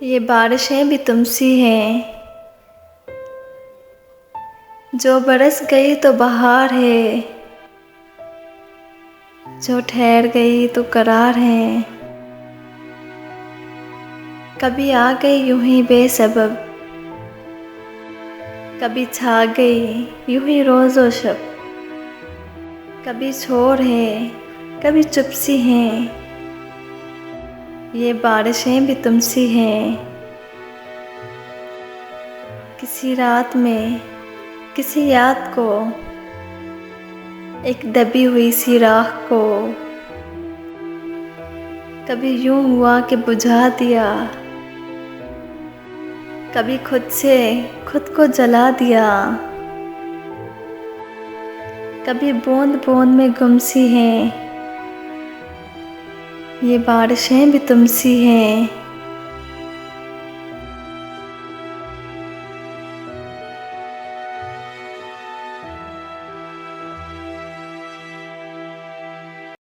ये बारिशें भी तुमसी हैं, जो बरस गई तो बहार है, जो ठहर गई तो करार है। कभी आ गई यूं ही बेसबब, कभी छा गई यूं ही रोज़ो शब। कभी शोर है, कभी चुप-सी हैं, ये बारिशें भी तुमसी हैं। किसी रात में किसी याद को, एक दबी हुई सी राख को, कभी यूं हुआ कि बुझा दिया, कभी खुद से खुद को जला दिया। कभी बूंद बूंद में गुमसी हैं, ये बारिशें भी तुमसी हैं।